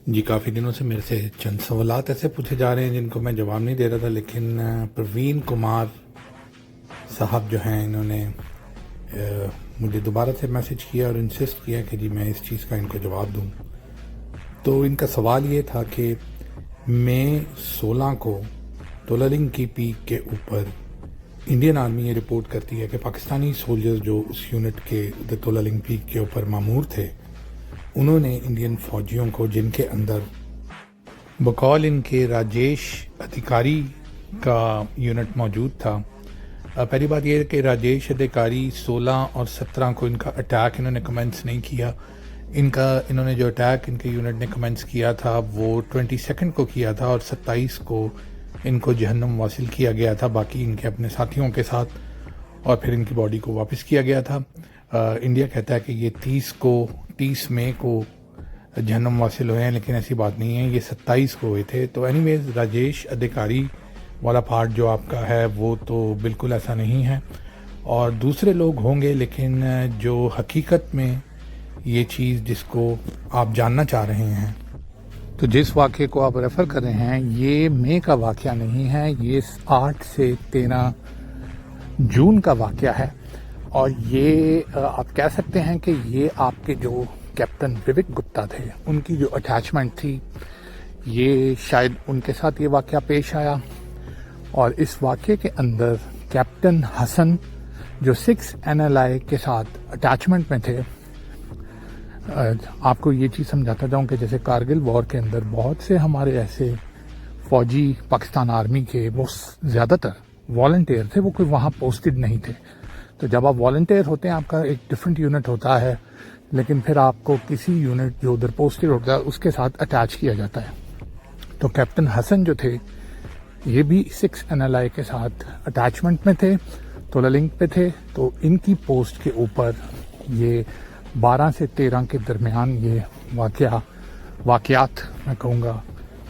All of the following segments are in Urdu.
جی کافی دنوں سے میرے سے چند سوالات ایسے پوچھے جا رہے ہیں جن کو میں جواب نہیں دے رہا تھا، لیکن پروین کمار صاحب جو ہیں انہوں نے مجھے دوبارہ سے میسج کیا اور انسسٹ کیا کہ جی میں اس چیز کا ان کو جواب دوں۔ تو ان کا سوال یہ تھا کہ مئی 16 کو تولالنگ کی پیک کے اوپر انڈین آرمی یہ رپورٹ کرتی ہے کہ پاکستانی سولجرز جو اس یونٹ کے تولالنگ پیک کے اوپر مامور تھے، انہوں نے انڈین فوجیوں کو، جن کے اندر بقول ان کے راجیش ادھیکاری کا یونٹ موجود تھا۔ پہلی بات یہ ہے کہ راجیش ادھیکاری 16 اور 17 کو ان کا اٹیک انہوں نے کمنس نہیں کیا۔ انہوں نے جو اٹیک ان کے یونٹ نے کمنس کیا تھا وہ 22 کو کیا تھا اور 27 کو ان کو جہنم واصل کیا گیا تھا، باقی ان کے اپنے ساتھیوں کے ساتھ، اور پھر ان کی باڈی کو واپس کیا گیا تھا۔ انڈیا کہتا ہے کہ یہ 30 مئی کو جہنم واصل ہوئے ہیں، لیکن ایسی بات نہیں ہے، یہ 27 کو ہوئے تھے۔ تو اینی ویز راجیش ادھیکاری والا پارٹ جو آپ کا ہے وہ تو بالکل ایسا نہیں ہے، اور دوسرے لوگ ہوں گے، لیکن جو حقیقت میں یہ چیز جس کو آپ جاننا چاہ رہے ہیں، تو جس واقعے کو آپ ریفر کر رہے ہیں، یہ مئی کا واقعہ نہیں ہے، یہ 8 سے 13 جون کا واقعہ ہے، اور یہ آپ کہہ سکتے ہیں کہ یہ آپ کے جو کیپٹن ووک گپتا تھے ان کی جو اٹیچمنٹ تھی، یہ شاید ان کے ساتھ یہ واقعہ پیش آیا، اور اس واقعے کے اندر کیپٹن حسن جو 6 NLI کے ساتھ اٹیچمنٹ میں تھے۔ آپ کو یہ چیز سمجھاتا جاؤں کہ جیسے کارگل وار کے اندر بہت سے ہمارے ایسے فوجی پاکستان آرمی کے، وہ زیادہ تر والنٹیئر تھے، وہ کوئی وہاں پوسٹڈ نہیں تھے۔ تو جب آپ والنٹیئر ہوتے ہیں، آپ کا ایک ڈفرینٹ یونٹ ہوتا ہے، لیکن پھر آپ کو کسی یونٹ جو ادھر پوسٹڈ ہوتا ہے اس کے ساتھ اٹیچ کیا جاتا ہے۔ تو کیپٹن حسن جو تھے یہ بھی 6 NLI کے ساتھ اٹیچمنٹ میں تھے، تولالنگ پہ تھے، تو ان کی پوسٹ کے اوپر یہ 12 سے 13 کے درمیان یہ واقعات میں کہوں گا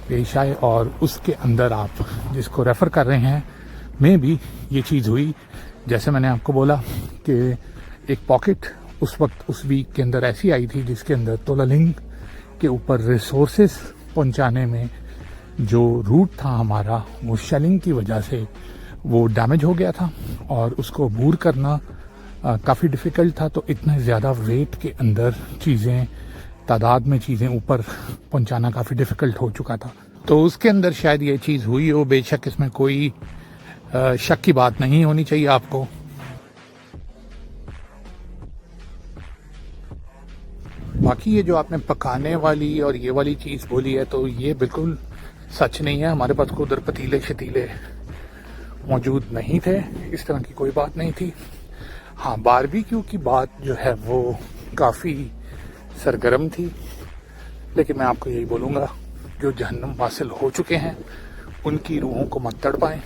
پیش آئے، اور اس کے اندر آپ جس کو ریفر کر رہے ہیں میں بھی یہ چیز ہوئی۔ جیسے میں نے آپ کو بولا کہ ایک پاکٹ اس وقت اس ویک کے اندر ایسی آئی تھی جس کے اندر تولالنگ کے اوپر ریسورسز پہنچانے میں جو روٹ تھا ہمارا، وہ شیلنگ کی وجہ سے وہ ڈیمیج ہو گیا تھا، اور اس کو عبور کرنا کافی ڈیفیکلٹ تھا، تو اتنے زیادہ ویٹ کے اندر تعداد میں چیزیں اوپر پہنچانا کافی ڈیفیکلٹ ہو چکا تھا۔ تو اس کے اندر شاید یہ چیز ہوئی ہو، بے شک اس میں کوئی شک کی بات نہیں ہونی چاہیے آپ کو۔ باقی یہ جو آپ نے پکانے والی اور یہ والی چیز بولی ہے، تو یہ بالکل سچ نہیں ہے، ہمارے پاس ادھر پتیلے شتیلے موجود نہیں تھے، اس طرح کی کوئی بات نہیں تھی۔ ہاں، باربیکیو کی بات جو ہے وہ کافی سرگرم تھی، لیکن میں آپ کو یہی بولوں گا جو جہنم واصل ہو چکے ہیں ان کی روحوں کو مت تڑپائیں،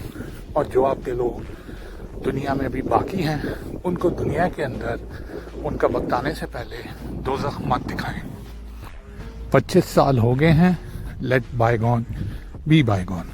اور جو آپ کے لوگ دنیا میں بھی باقی ہیں ان کو دنیا کے اندر ان کا وقت آنے سے پہلے دوزخ مت دکھائیں۔ 25 سال ہو گئے ہیں، let bygone be by gone.